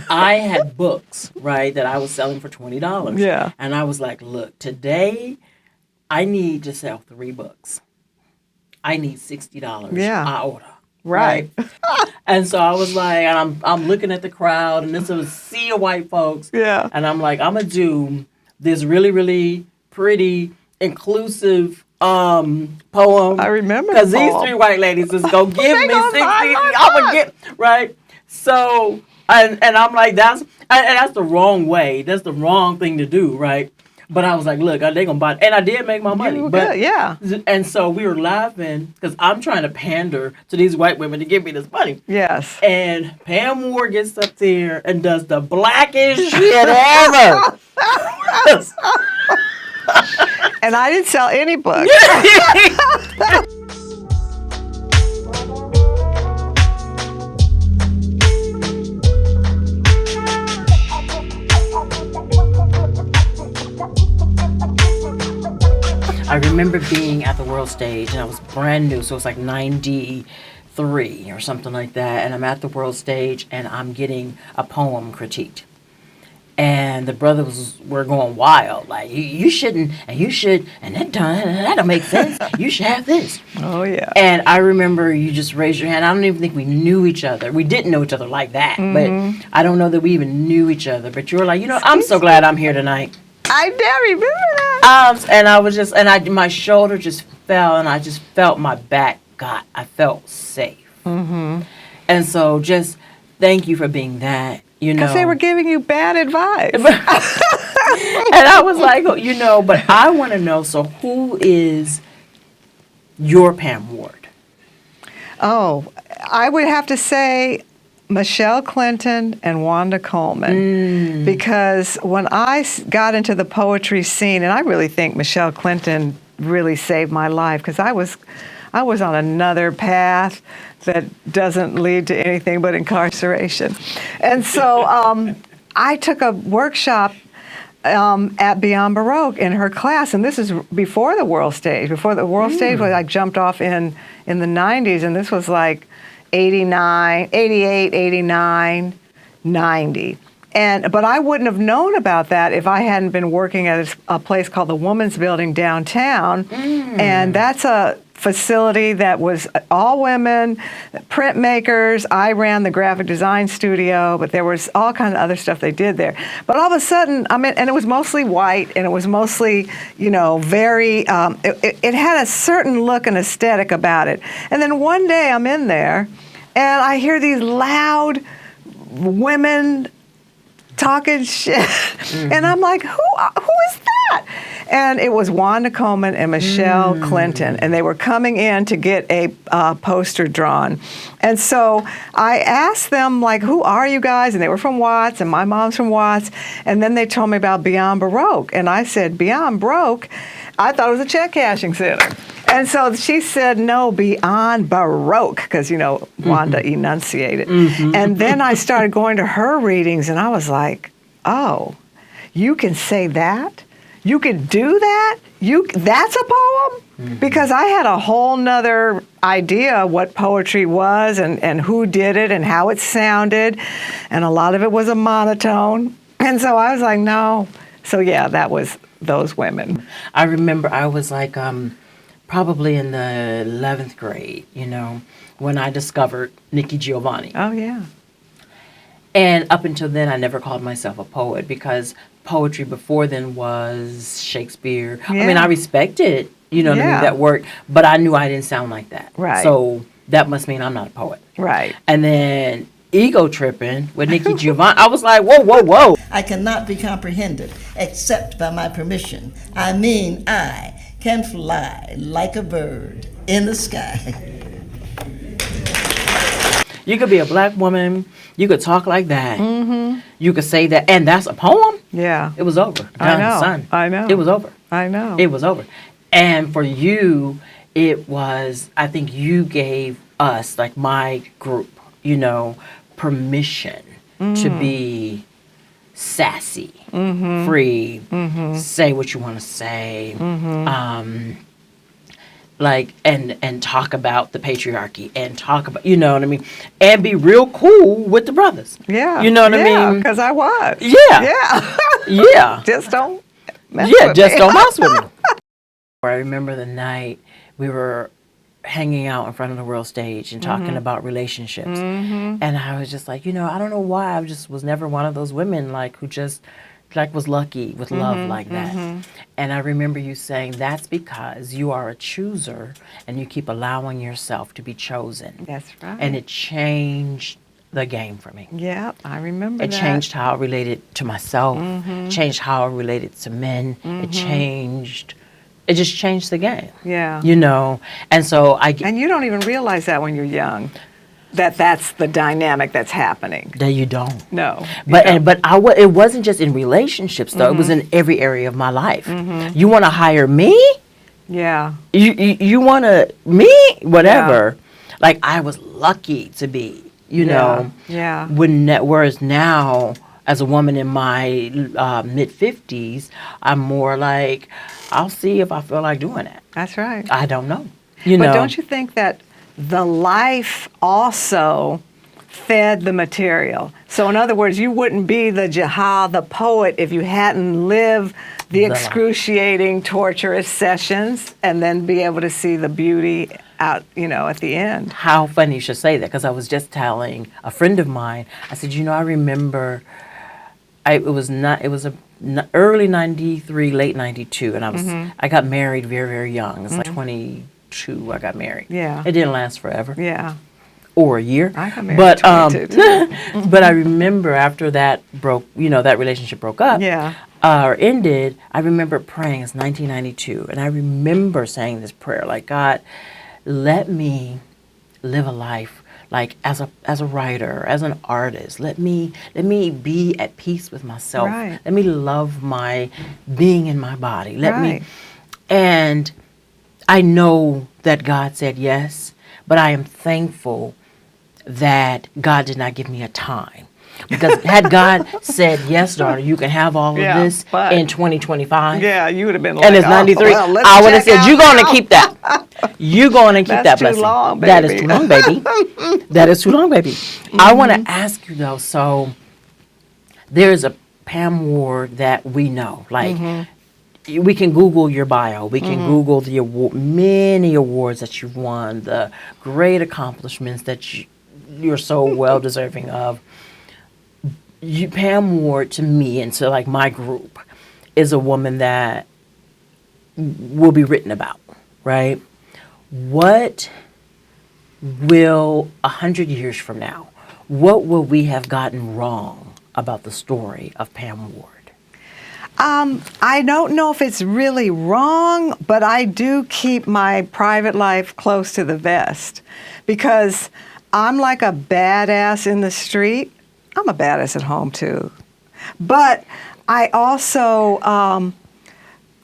I had books, right, that I was selling for $20. Yeah. And I was like, look, today I need to sell 3 books. I need $60 Yeah. I order. Right. And so I was like, and I'm looking at the crowd, and this was a sea of white folks. Yeah. And I'm like, I'm gonna do this really, really pretty, inclusive poem. I remember because the these poem. 3 white ladies is gonna give me gonna 60. buy my I'm gonna book. get right. So and I'm like, that's the wrong way. That's the wrong thing to do, right? But I was like, look, they gonna buy, and I did make my money. You were But good, yeah. and so we were laughing because I'm trying to pander to these white women to give me this money. Yes. And Pam Ward gets up there and does the blackest shit ever. And I didn't sell any books. I remember being at the world stage, and I was brand new, so it was like 93 or something like that. And I'm at the world stage, and I'm getting a poem critiqued. And the brothers were going wild, like, you shouldn't, and you should, and that don't make sense. You should have this. Oh, yeah. And I remember you just raised your hand. I don't even think we knew each other. We didn't know each other like that, but I don't know that we even knew each other. But you were like, I'm so glad I'm here tonight. I did remember that. And I was just, my shoulder just fell, and I just felt my back I felt safe. Mm-hmm. And so just thank you for being that, Because they were giving you bad advice. And I was like, but I want to know, so who is your Pam Ward? Oh, I would have to say Michelle Clinton and Wanda Coleman. Because when I got into the poetry scene, and I really think Michelle Clinton really saved my life, because I was on another path that doesn't lead to anything but incarceration. And so I took a workshop at Beyond Baroque in her class, and this is before the world stage. Before the world stage, I jumped off in the 90s, and this was like 89, 88, 89, 90. But I wouldn't have known about that if I hadn't been working at a place called the Woman's Building downtown. And that's a facility that was all women, printmakers. I ran the graphic design studio, but there was all kinds of other stuff they did there. But all of a sudden, and it was mostly white, and it was mostly, very, it had a certain look and aesthetic about it. And then one day I'm in there, and I hear these loud women talking shit. And I'm like, who is that? And it was Wanda Coleman and Michelle Clinton, and they were coming in to get a poster drawn. And so I asked them, like, who are you guys? And they were from Watts, and my mom's from Watts. And then they told me about Beyond Baroque. And I said, Beyond Baroque? I thought it was a check cashing center. And so she said, no, Beyond Baroque, because, Wanda enunciated. And then I started going to her readings, and I was like, oh, you can say that? You can do that? That's a poem? Because I had a whole nother idea what poetry was and who did it and how it sounded. And a lot of it was a monotone. And so I was like, no. So yeah, that was those women. I remember I was like probably in the 11th grade, when I discovered Nikki Giovanni. Oh, yeah. And up until then, I never called myself a poet because poetry before then was Shakespeare. Yeah. I mean, I respected, that work, but I knew I didn't sound like that. Right. So that must mean I'm not a poet. Right. And then ego tripping with Nikki Giovanni, I was like, whoa. I cannot be comprehended except by my permission. I mean, I can fly like a bird in the sky. You could be a black woman. You could talk like that. Mm-hmm. You could say that, and that's a poem. Yeah. It was over. I know. Son. I know. It was over. I know. It was over. And for you, it was, I think you gave us, like my group, permission to be sassy, free, say what you want to say. like and talk about the patriarchy and talk about, you know what I mean, and be real cool with the brothers. Yeah. You know what I mean? Because I was. Yeah. Yeah. Yeah. Just don't mess Yeah, with just me. don't mess with me. I remember the night we were hanging out in front of the world stage and talking about relationships. And I was just like, I don't know why I just was never one of those women like who just like was lucky with love like that. And I remember you saying that's because you are a chooser and you keep allowing yourself to be chosen. That's right. And it changed the game for me. Yeah, I remember It that. changed how I related to myself, changed how I related to men. It just changed the game. Yeah. And so And you don't even realize that when you're young, that's the dynamic that's happening. that you don't. No. But it wasn't just in relationships though. It was in every area of my life. You want to hire me? Yeah. You want to me? Whatever. Like I was lucky to be. Yeah. Whereas now, as a woman in my mid-50s, I'm more like, I'll see if I feel like doing it. That's right. I don't know. But don't you think that the life also fed the material? So in other words, you wouldn't be the Jaha, the poet, if you hadn't lived the excruciating, torturous sessions and then be able to see the beauty out, at the end. How funny you should say that, because I was just telling a friend of mine, I said, I remember, it was early 93, late 92, and I got married very, very young. It's like 22 I got married. Yeah. It didn't last forever. Yeah. Or a year. I got married at 22 too. But I remember after that that relationship broke up. Yeah. Or ended, I remember praying, it's 1992, and I remember saying this prayer, like, God, let me live a life like as a writer, as an artist. Let me be at peace with myself. Right. Let me love my being in my body. Right. And I know that God said yes, but I am thankful that God did not give me a time. Because had God said, yes, daughter, you can have all of this in 2025. Yeah, you would have been like, And it's 93. I would have said, you're going to keep that. You're going to keep that blessing. Long, baby. That is too long, baby. That is too long, baby. I want to ask you, though, so there's a Pam Ward that we know. Like, we can Google your bio. We can Google the many awards that you've won, the great accomplishments that you're so well deserving of. Pam Ward, to me and to like my group, is a woman that will be written about, right? What will 100 years from now, what will we have gotten wrong about the story of Pam Ward? I don't know if it's really wrong, but I do keep my private life close to the vest because I'm like a badass in the street. I'm a badass at home too. But I also,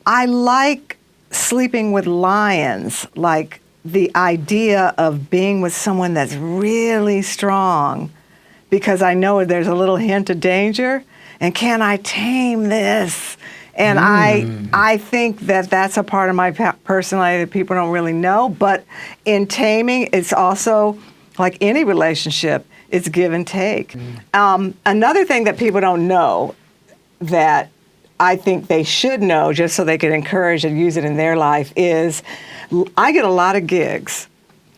I like sleeping with lions, like the idea of being with someone that's really strong because I know there's a little hint of danger and can I tame this? And I think that that's a part of my personality that people don't really know. But in taming, it's also like any relationship, it's give and take. Another thing that people don't know that I think they should know just so they can encourage and use it in their life is I get a lot of gigs,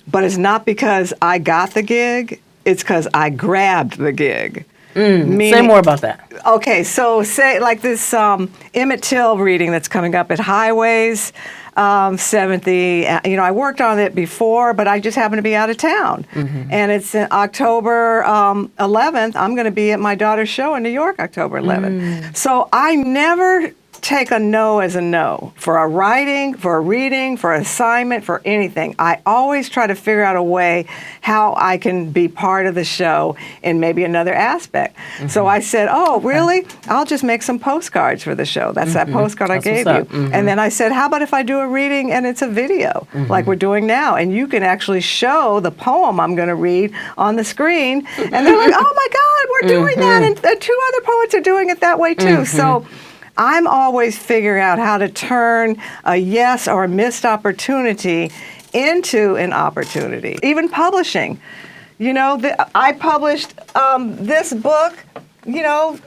but it's not because I got the gig, it's because I grabbed the gig. Say more about that. Okay, so say like this Emmett Till reading that's coming up at Highways 70. I worked on it before, but I just happened to be out of town. And it's in October 11th. I'm going to be at my daughter's show in New York, October 11th. So I never take a no as a no for a writing, for a reading, for an assignment, for anything. I always try to figure out a way how I can be part of the show in maybe another aspect. So I said, oh, really? I'll just make some postcards for the show. That's that postcard I gave you. And then I said, how about if I do a reading and it's a video like we're doing now? And you can actually show the poem I'm going to read on the screen. And they're like, oh my God, we're doing that. And two other poets are doing it that way too. So I'm always figuring out how to turn a yes or a missed opportunity into an opportunity. Even publishing. I published this book, on,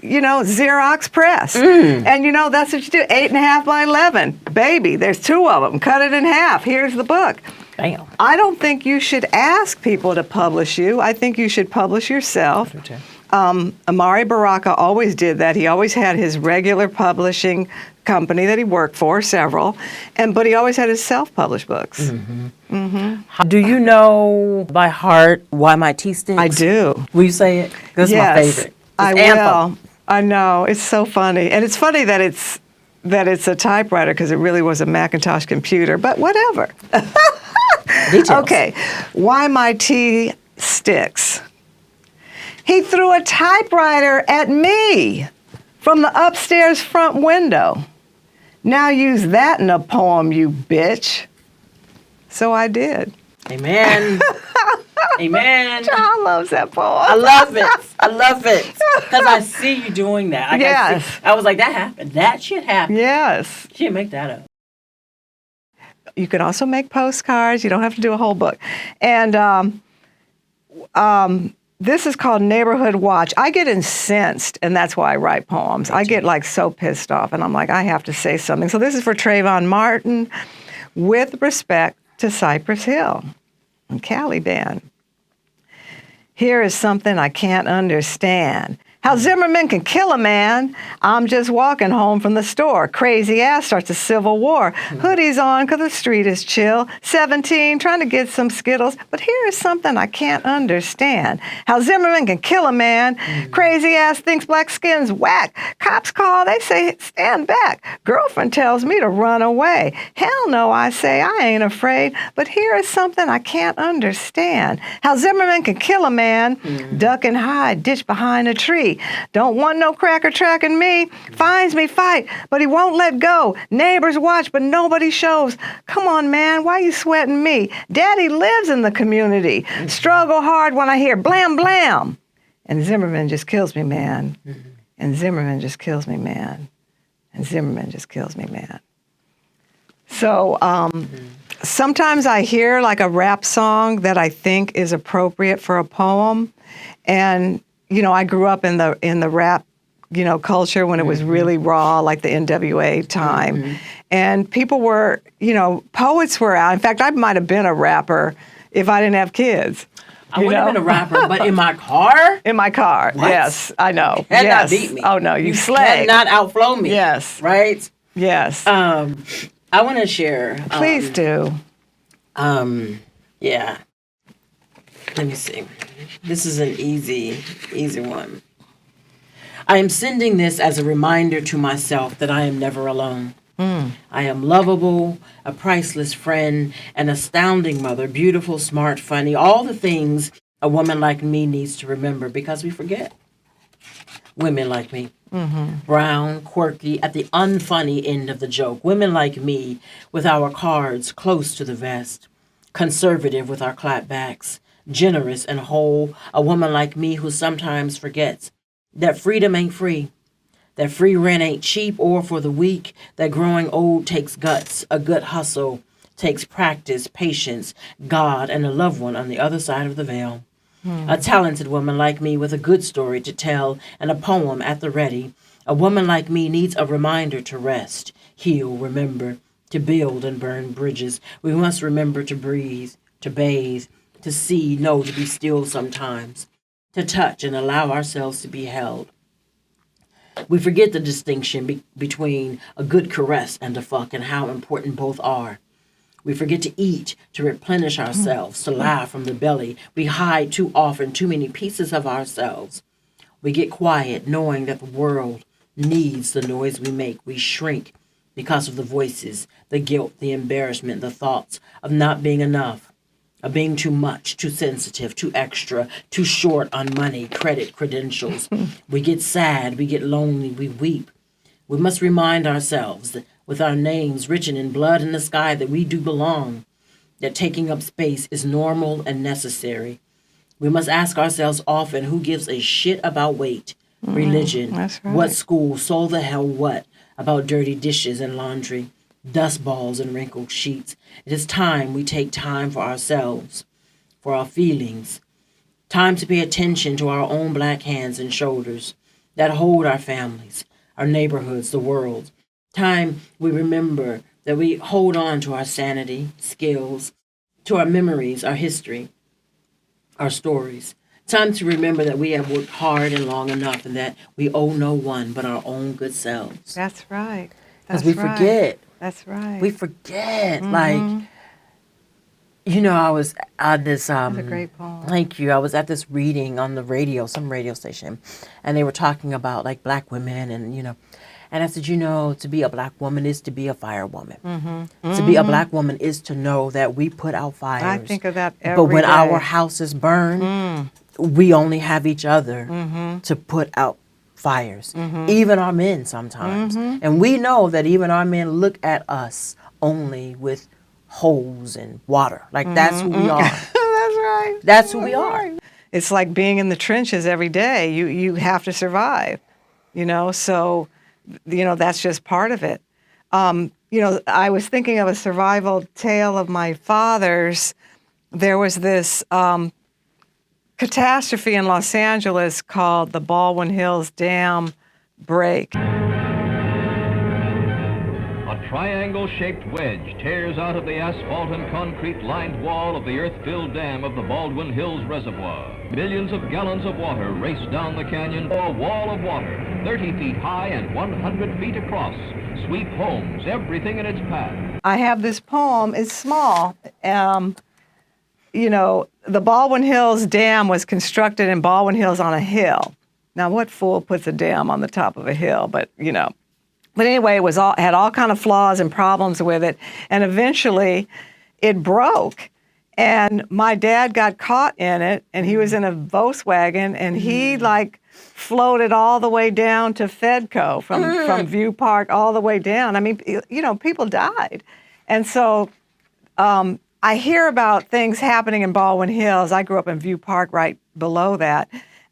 Xerox Press. And, that's what you do, 8.5 by 11. Baby, there's 2 of them. Cut it in half. Here's the book. Bam. I don't think you should ask people to publish you. I think you should publish yourself. Amari Baraka always did that. He always had his regular publishing company that he worked for, several, but he always had his self-published books. Do you know by heart Why My Tea Stinks? I do. Will you say it? That's my favorite. I anthem. will. I know. It's so funny. And it's funny that it's a typewriter because it really was a Macintosh computer, but whatever. Details. Okay. Why My Tea Sticks. He threw a typewriter at me from the upstairs front window. Now use that in a poem, you bitch. So I did. Amen. Amen. John loves that poem. I love it. Because I see you doing that. I was like, that happened. That shit happened. Yes. She didn't make that up. You can also make postcards. You don't have to do a whole book. And this is called Neighborhood Watch. I get incensed, and that's why I write poems. I get so pissed off, and I'm like, I have to say something. So this is for Trayvon Martin, with respect to Cypress Hill and Caliban. Here is something I can't understand. How Zimmerman can kill a man. I'm just walking home from the store. Crazy ass starts a civil war. Hoodies on because the street is chill. 17, trying to get some Skittles. But here is something I can't understand. How Zimmerman can kill a man. Crazy ass thinks black skin's whack. Cops call, they say, stand back. Girlfriend tells me to run away. Hell no, I say, I ain't afraid. But here is something I can't understand. How Zimmerman can kill a man. Duck and hide, ditch behind a tree. Don't want no cracker tracking me. Finds me, fight, but he won't let go. Neighbors watch, but nobody shows. Come on, man, why you sweating me? Daddy lives in the community. Struggle hard when I hear blam, blam. And Zimmerman just kills me, man. And Zimmerman just kills me, man. And Zimmerman just kills me, man. So sometimes I hear like a rap song that I think is appropriate for a poem. And I grew up in the rap, culture when it was really raw, like the NWA time. And people were, poets were out. In fact, I might have been a rapper if I didn't have kids. I would have been a rapper, but in my car? In my car, What? yes, I know. You cannot beat me. Oh, no, you slay. Cannot outflow me. Yes. Right? Yes. I want to share. Please do. Yeah. Let me see. This is an easy one. I am sending this as a reminder to myself that I am never alone. I am lovable, a priceless friend, an astounding mother, beautiful, smart, funny, all the things a woman like me needs to remember because we forget. Women like me. Brown, quirky, at the unfunny end of the joke. Women like me with our cards close to the vest. Conservative with our clapbacks. Generous and whole, a woman like me who sometimes forgets that freedom ain't free, that free rent ain't cheap or for the weak, that growing old takes guts, a good hustle takes practice, patience, God, and a loved one on the other side of the veil. A talented woman like me with a good story to tell and a poem at the ready. A woman like me needs a reminder to rest, heal, remember, to build and burn bridges. We must remember to breathe, to bathe, to see, know, to be still sometimes, to touch and allow ourselves to be held. We forget the distinction between a good caress and a fuck and how important both are. We forget to eat, to replenish ourselves, to laugh from the belly. We hide too often too many pieces of ourselves. We get quiet knowing that the world needs the noise we make. We shrink because of the voices, the guilt, the embarrassment, the thoughts of not being enough. Of being too much, too sensitive, too extra, too short on money, credit, credentials. We get sad, we get lonely, we weep. We must remind ourselves that with our names written in blood in the sky that we do belong, that taking up space is normal and necessary. We must ask ourselves often who gives a shit about weight, religion, That's right. what school, so the hell what about dirty dishes and laundry, dust balls and wrinkled sheets. It is time we take time for ourselves, for our feelings, time to pay attention to our own black hands and shoulders that hold our families, our neighborhoods, the world. Time we remember that we hold on to our sanity, skills, to our memories, our history, our stories. Time to remember that we have worked hard and long enough and that we owe no one but our own good selves. That's right. Because That's we right. forget. That's right. We forget. Like, you know, I was at this. That's a great poem. Thank you. I was at this reading on the radio, some radio station, and they were talking about like black women, and and I said, to be a black woman is to be a firewoman. To be a black woman is to know that we put out fires. I think of that every But when day. our houses burn, we only have each other to put out fires. Even our men sometimes. And we know that even our men look at us only with hose and water. Like that's who we are. That's right. That's who we are. It's like being in the trenches every day. You have to survive, so, that's just part of it. I was thinking of a survival tale of my father's. There was this catastrophe in Los Angeles called the Baldwin Hills Dam break. A triangle-shaped wedge tears out of the asphalt and concrete-lined wall of the earth-filled dam of the Baldwin Hills Reservoir. Millions of gallons of water race down the canyon. A wall of water, 30 feet high and 100 feet across, sweep homes, everything in its path. I have this poem. It's small. The Baldwin Hills Dam was constructed in Baldwin Hills on a hill. Now, what fool puts a dam on the top of a hill? But anyway, it had all kind of flaws and problems with it, and eventually, it broke. And my dad got caught in it, and he was in a Volkswagen, and he floated all the way down to Fedco from View Park all the way down. I mean, people died, and so. I hear about things happening in Baldwin Hills. I grew up in View Park right below that.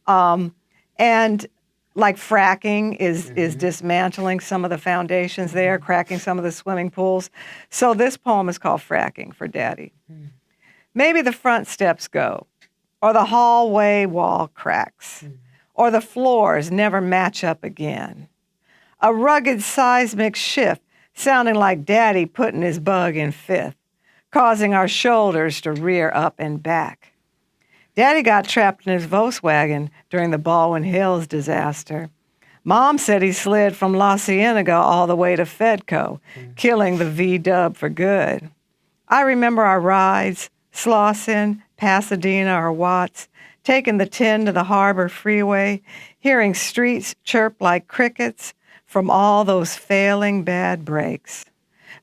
And like fracking is dismantling some of the foundations there, cracking some of the swimming pools. So this poem is called Fracking for Daddy. Maybe the front steps go, or the hallway wall cracks, or the floors never match up again. A rugged seismic shift sounding like Daddy putting his bug in fifth, causing our shoulders to rear up and back. Daddy got trapped in his Volkswagen during the Baldwin Hills disaster. Mom said he slid from La Cienega all the way to Fedco, killing the V-dub for good. I remember our rides, Slauson, Pasadena, or Watts, taking the 10 to the Harbor Freeway, hearing streets chirp like crickets from all those failing bad brakes.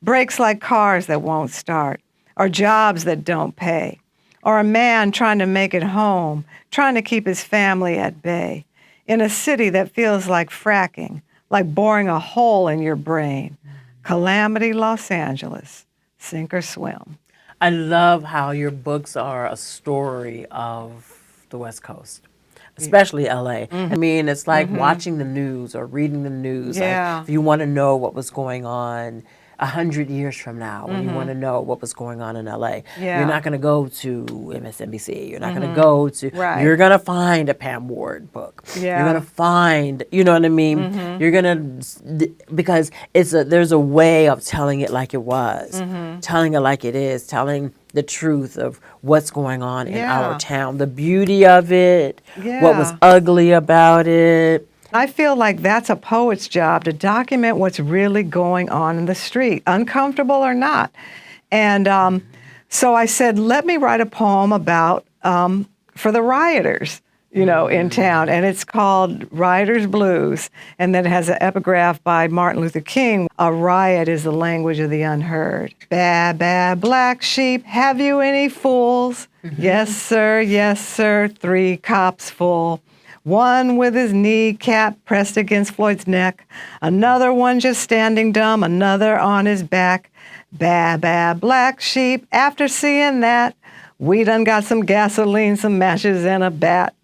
Brakes like cars that won't start, or jobs that don't pay, or a man trying to make it home, trying to keep his family at bay, in a city that feels like fracking, like boring a hole in your brain. Calamity, Los Angeles, sink or swim. I love how your books are a story of the West Coast, especially LA. I mean, it's like watching the news or reading the news. Yeah. Like, if you want to know what was going on 100 years from now, when you want to know what was going on in LA, Yeah. you're not going to go to MSNBC. You're not going to go to. Right. You're going to find a Pam Ward book. Yeah. You're going to find. You know what I mean? You're going to, because there's a way of telling it like it was, telling it like it is, telling the truth of what's going on in Yeah. our town, the beauty of it, what was Yeah. ugly about it. I feel like that's a poet's job, to document what's really going on in the street, uncomfortable or not. And so I said, let me write a poem about, for the rioters, in town. And it's called Rioters Blues. And then it has an epigraph by Martin Luther King. A riot is the language of the unheard. Bad, bad black sheep, have you any fools? Yes, sir, 3 cops full. One with his kneecap pressed against Floyd's neck, another one just standing dumb, another on his back. Bad, bad black sheep, after seeing that, we done got some gasoline, some matches, and a bat.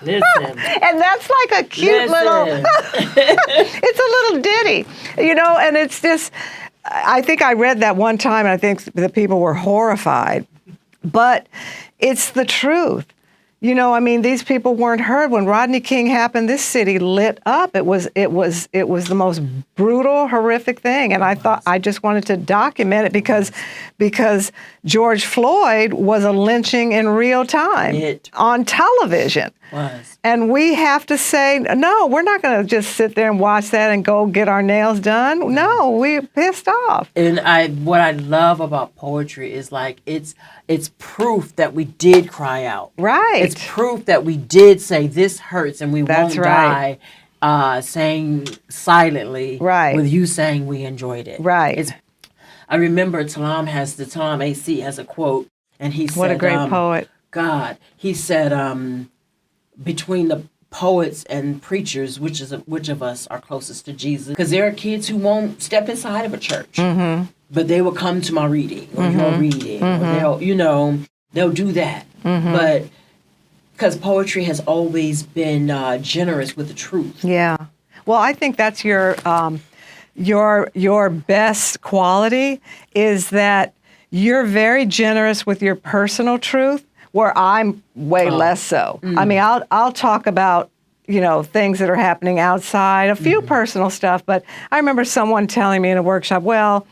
Listen. And that's like a cute little, it's a little ditty, and it's just, I think I read that one time and I think the people were horrified, but it's the truth. These people weren't heard. When Rodney King happened, this city lit up. It was the most brutal, horrific thing. And I thought I just wanted to document it because George Floyd was a lynching in real time on television. And we have to say, no, we're not going to just sit there and watch that and go get our nails done. No, we're pissed off. And what I love about poetry is like it's proof that we did cry out. Right. It's proof that we did say this hurts and we That's won't right. die saying silently with you saying we enjoyed it. Right. I remember Talam AC has a quote, and he said, what a great poet. God, he said, between the poets and preachers, which of us are closest to Jesus? Because there are kids who won't step inside of a church, but they will come to my reading or your reading, or they'll do that. But because poetry has always been generous with the truth. Yeah. Well, I think that's your best quality is that you're very generous with your personal truth, where I'm way less so. I mean, I'll talk about, things that are happening outside, a few personal stuff, but I remember someone telling me in a workshop, well,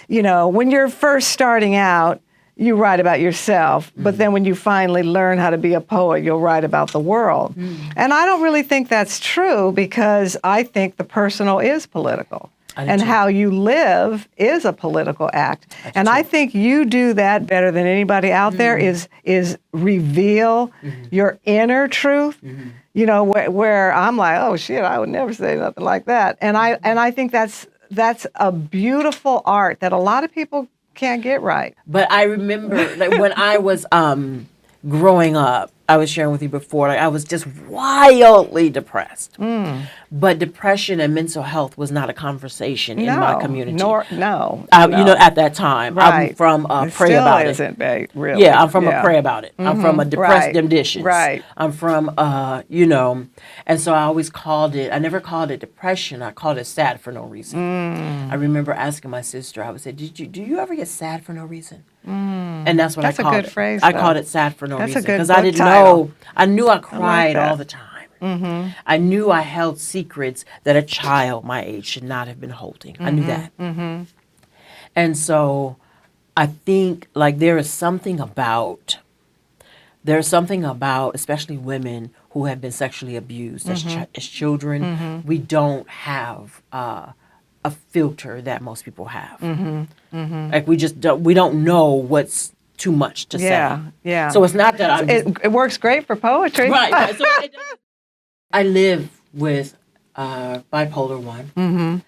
when you're first starting out, you write about yourself, but then when you finally learn how to be a poet, you'll write about the world. And I don't really think that's true, because I think the personal is political. And how you live is a political act. And I think you do that better than anybody out there, is reveal your inner truth, where I'm like, oh shit, I would never say nothing like that. And I think that's a beautiful art that a lot of people can't get right. But I remember when I was growing up, I was sharing with you before, I was just wildly depressed. But depression and mental health was not a conversation in my community. At that time. Right. I'm from Pray About It. Really. Yeah, I'm from a Pray About It. I'm from a Depressed Demdicious. Right. I'm from, and so I always I never called it depression. I called it sad for no reason. I remember asking my sister, I would say, do you ever get sad for no reason? And that's what I called it. That's a good phrase. I called it sad for no reason. Because I didn't know. I knew I cried all the time. I knew I held secrets that a child my age should not have been holding. I knew that. And so I think there's something about, especially women who have been sexually abused as children, we don't have a filter that most people have. Like we don't know what's too much to say. Yeah. So it's not that it works great for poetry. Right. So I live with bipolar 1.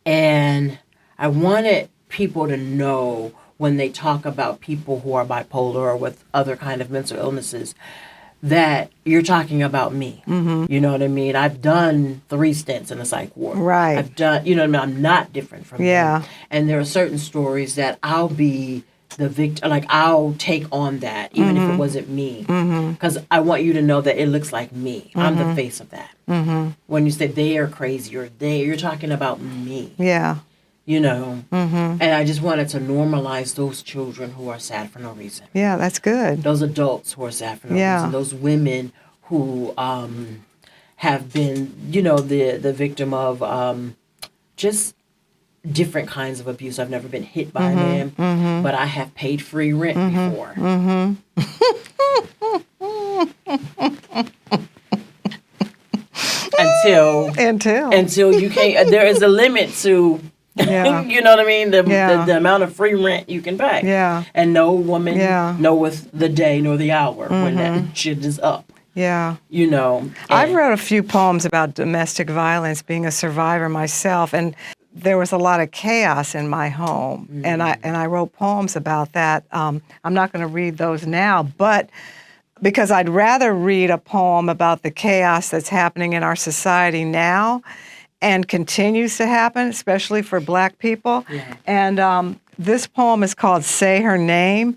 And I wanted people to know, when they talk about people who are bipolar or with other kind of mental illnesses, that you're talking about me. You know what I mean? I've done 3 stints in the psych ward. Right. I've done, I'm not different from them. And there are certain stories that I'll be the victim, I'll take on that, even if it wasn't me. Because I want you to know that it looks like me. I'm the face of that. When you say they are crazy or you're talking about me. Yeah. And I just wanted to normalize those children who are sad for no reason. Yeah, that's good. Those adults who are sad for no reason. Those women who have been, the victim of just different kinds of abuse. I've never been hit by a man, but I have paid free rent before. Until you can't. There is a limit to. You know what I mean? The amount of free rent you can pay. Yeah. And no woman knoweth the day nor the hour when that shit is up. Yeah. I wrote a few poems about domestic violence, being a survivor myself, and there was a lot of chaos in my home, and I wrote poems about that. I'm not going to read those now, but because I'd rather read a poem about the chaos that's happening in our society now and continues to happen, especially for Black people. And this poem is called Say Her Name.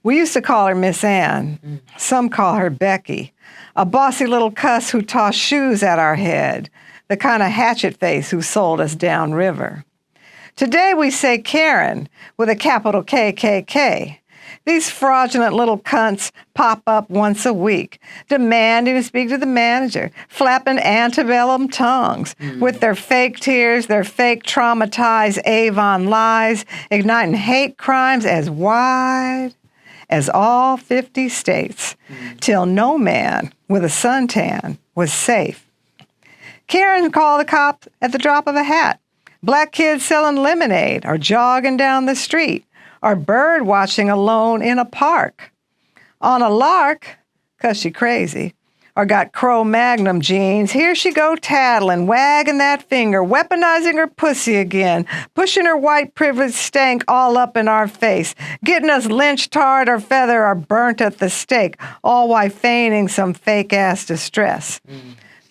We used to call her Miss Ann. Some call her Becky, a bossy little cuss who tossed shoes at our head, the kind of hatchet face who sold us downriver. Today we say Karen with a capital KKK. These fraudulent little cunts pop up once a week, demanding to speak to the manager, flapping antebellum tongues with their fake tears, their fake traumatized Avon lies, igniting hate crimes as wide as all 50 states, till no man with a suntan was safe. Karen called the cops at the drop of a hat. Black kids selling lemonade or jogging down the street, or bird watching alone in a park. On a lark, 'cause she crazy, or got Cro-Magnon jeans, here she go tattling, wagging that finger, weaponizing her pussy again, pushing her white privilege stank all up in our face, getting us lynched, tarred, or feathered, or burnt at the stake, all while feigning some fake-ass distress.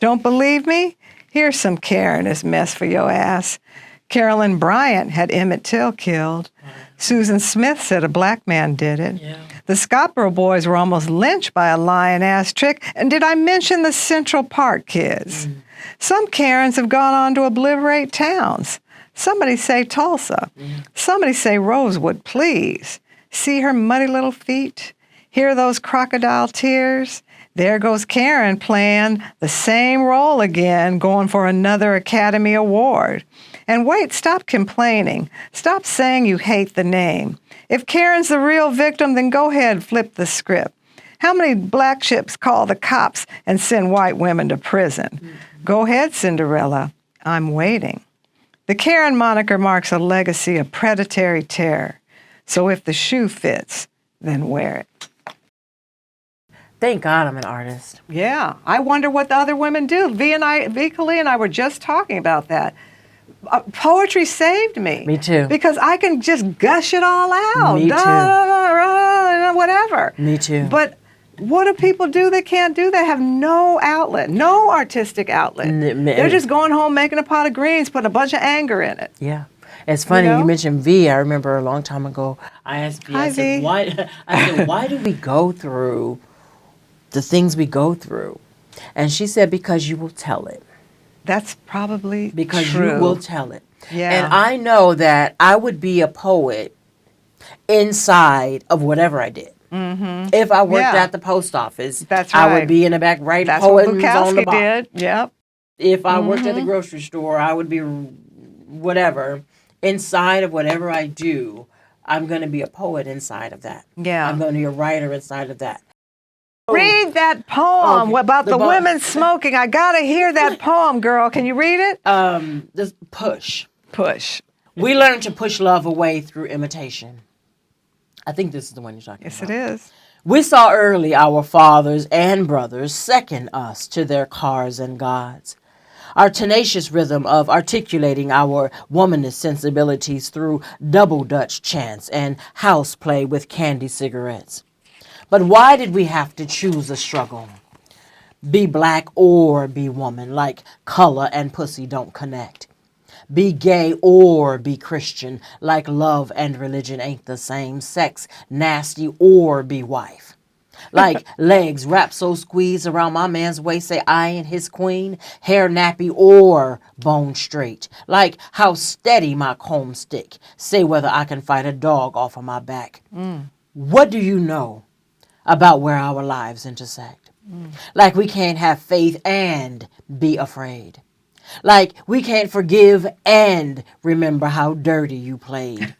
Don't believe me? Here's some Karen-ist mess for your ass. Carolyn Bryant had Emmett Till killed. Susan Smith said a black man did it. Yeah. The Scottsboro boys were almost lynched by a lying-ass trick. And did I mention the Central Park kids? Some Karens have gone on to obliterate towns. Somebody say Tulsa. Somebody say Rosewood, please. See her muddy little feet? Hear those crocodile tears? There goes Karen playing the same role again, going for another Academy Award. And wait, stop complaining. Stop saying you hate the name. If Karen's the real victim, then go ahead, flip the script. How many black ships call the cops and send white women to prison? Go ahead, Cinderella. I'm waiting. The Karen moniker marks a legacy of predatory terror. So if the shoe fits, then wear it. Thank God I'm an artist. Yeah, I wonder what the other women do. V. Khalil and I were just talking about that. Poetry saved me. Me too. Because I can just gush it all out. Me too. Whatever. Me too. But what do people do that can't do that? Have no outlet, no artistic outlet. They're just going home making a pot of greens, putting a bunch of anger in it. Yeah. It's funny, you mentioned V. I remember a long time ago, I asked V, Hi, I said, V. why do we go through the things we go through? And she said, because you will tell it. That's probably Because true. you will tell it. Yeah. And I know that I would be a poet inside of whatever I did. Mm-hmm. If I worked Yeah. at the post office, That's I right. would be in the back writing That's what poems on the Bukowski box. did. Yep. If I worked at the grocery store, I would be whatever. Inside of whatever I do, I'm going to be a poet inside of that. Yeah. I'm going to be a writer inside of that. Read that poem Okay. about the The women smoking. I gotta hear that poem, girl. Can you read it? This push. Push. We learn to push love away through imitation. I think this is the one you're talking Yes, about. it is. We saw early our fathers and brothers second us to their cars and gods. Our tenacious rhythm of articulating our womanist sensibilities through double Dutch chants and house play with candy cigarettes. But why did we have to choose a struggle? Be black or be woman, like color and pussy don't connect. Be gay or be Christian, like love and religion ain't the same. Sex nasty or be wife. Like legs wrapped so squeezed around my man's waist, say I ain't his queen. Hair nappy or bone straight. Like how steady my comb stick. Say whether I can fight a dog off of my back. What do you know about where our lives intersect? Like we can't have faith and be afraid. Like we can't forgive and remember how dirty you played.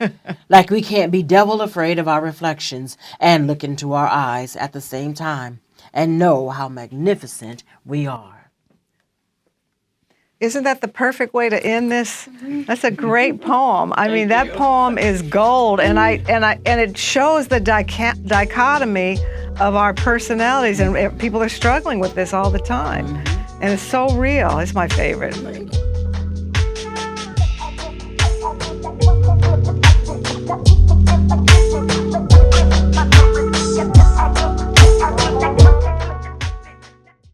Like we can't be devil afraid of our reflections and look into our eyes at the same time and know how magnificent we are. Isn't that the perfect way to end this? That's a great poem. I mean, that poem is gold, and it shows the dichotomy of our personalities, and people are struggling with this all the time. And it's so real. It's my favorite.